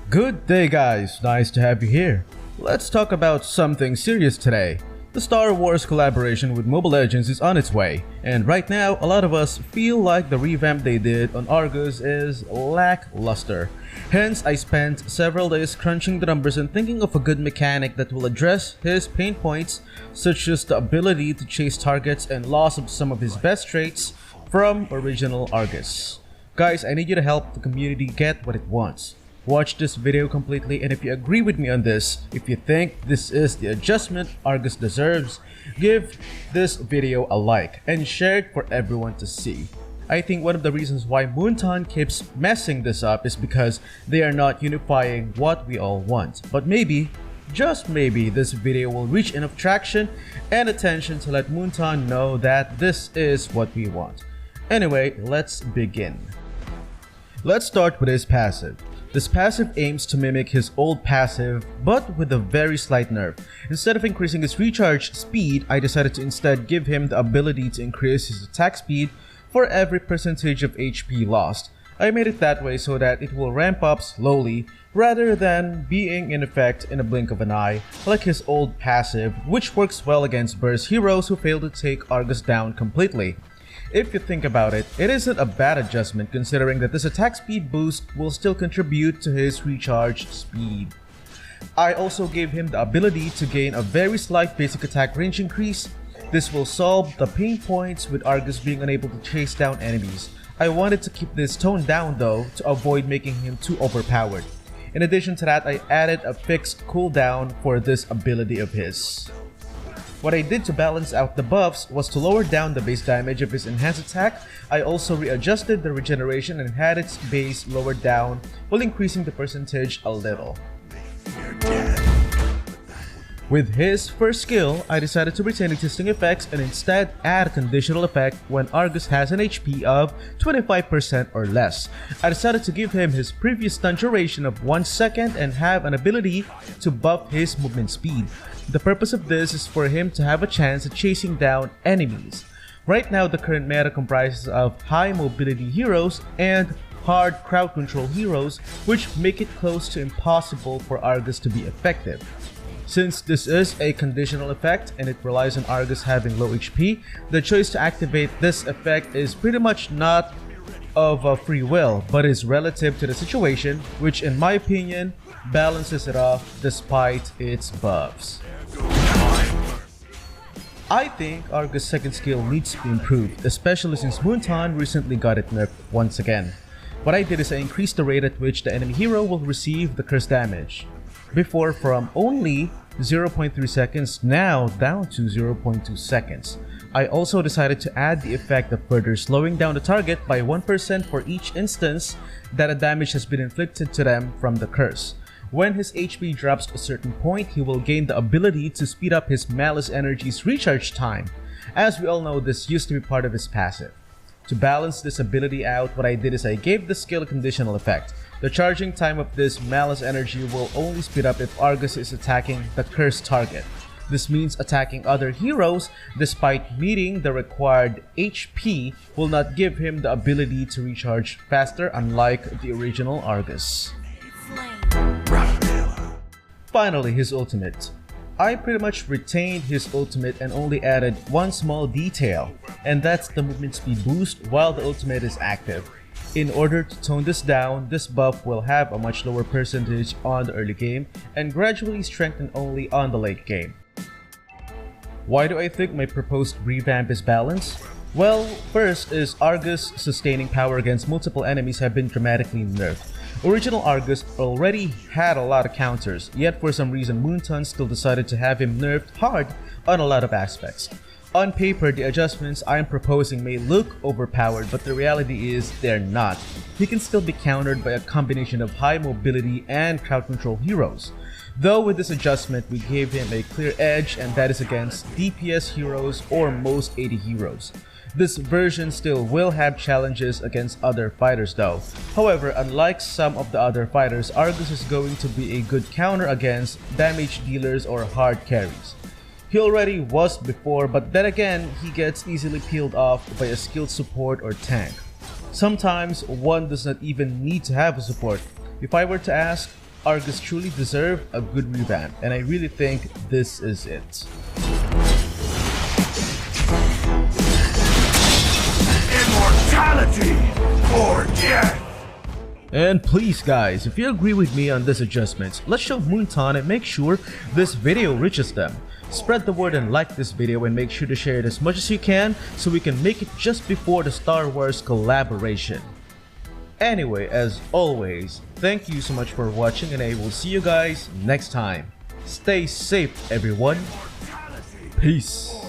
Good day guys, nice to have you here. Let's talk about something serious today. The Star Wars collaboration with Mobile Legends is on its way, and right now a lot of us feel like the revamp they did on Argus is lackluster. Hence, I spent several days crunching the numbers and thinking of a good mechanic that will address his pain points, such as the ability to chase targets and loss of some of his best traits from original Argus. Guys, I need you to help the community get what it wants. Watch this video completely, and if you agree with me on this, if you think this is the adjustment Argus deserves, give this video a like and share it for everyone to see. I think one of the reasons why Moonton keeps messing this up is because they are not unifying what we all want. But maybe, just maybe, this video will reach enough traction and attention to let Moonton know that this is what we want. Anyway, let's begin. Let's start with his passive. This passive aims to mimic his old passive, but with a very slight nerf. Instead of increasing his recharge speed, I decided to instead give him the ability to increase his attack speed for every percentage of HP lost. I made it that way so that it will ramp up slowly, rather than being in effect in a blink of an eye, like his old passive, which works well against burst heroes who fail to take Argus down completely. If you think about it, it isn't a bad adjustment considering that this attack speed boost will still contribute to his recharge speed. I also gave him the ability to gain a very slight basic attack range increase. This will solve the pain points with Argus being unable to chase down enemies. I wanted to keep this toned down though to avoid making him too overpowered. In addition to that, I added a fixed cooldown for this ability of his. What I did to balance out the buffs was to lower down the base damage of his enhanced attack. I also readjusted the regeneration and had its base lowered down while increasing the percentage a little. With his first skill, I decided to retain existing effects and instead add a conditional effect when Argus has an HP of 25% or less. I decided to give him his previous stun duration of 1 second and have an ability to buff his movement speed. The purpose of this is for him to have a chance at chasing down enemies. Right now, the current meta comprises of high mobility heroes and hard crowd control heroes, which make it close to impossible for Argus to be effective. Since this is a conditional effect and it relies on Argus having low HP, the choice to activate this effect is pretty much not of a free will, but is relative to the situation, which in my opinion balances it off despite its buffs. I think Argus' second skill needs to be improved, especially since Moonton recently got it nerfed once again. What I did is I increased the rate at which the enemy hero will receive the curse damage. Before from only 0.3 seconds, now down to 0.2 seconds. I also decided to add the effect of further slowing down the target by 1% for each instance that a damage has been inflicted to them from the curse. When his HP drops to a certain point, he will gain the ability to speed up his Malice Energy's recharge time. As we all know, this used to be part of his passive. To balance this ability out, what I did is I gave the skill a conditional effect. The charging time of this Malice Energy will only speed up if Argus is attacking the cursed target. This means attacking other heroes, despite meeting the required HP, will not give him the ability to recharge faster, unlike the original Argus. Finally, his ultimate. I pretty much retained his ultimate and only added one small detail, and that's the movement speed boost while the ultimate is active. In order to tone this down, this buff will have a much lower percentage on the early game and gradually strengthen only on the late game. Why do I think my proposed revamp is balanced? Well, first is Argus' sustaining power against multiple enemies have been dramatically nerfed. Original Argus already had a lot of counters, yet for some reason Moonton still decided to have him nerfed hard on a lot of aspects. On paper, the adjustments I am proposing may look overpowered, but the reality is they're not. He can still be countered by a combination of high mobility and crowd control heroes. Though with this adjustment, we gave him a clear edge, and that is against DPS heroes or most AD heroes. This version still will have challenges against other fighters though. However, unlike some of the other fighters, Argus is going to be a good counter against damage dealers or hard carries. He already was before, but then again, he gets easily peeled off by a skilled support or tank. Sometimes one does not even need to have a support. If I were to ask, Argus truly deserve a good revamp, and I really think this is it. Immortality or death! And please guys, if you agree with me on these adjustments, let's show Moonton and make sure this video reaches them. Spread the word and like this video, and make sure to share it as much as you can so we can make it just before the Star Wars collaboration. Anyway, as always, thank you so much for watching, and I will see you guys next time. Stay safe everyone. Peace.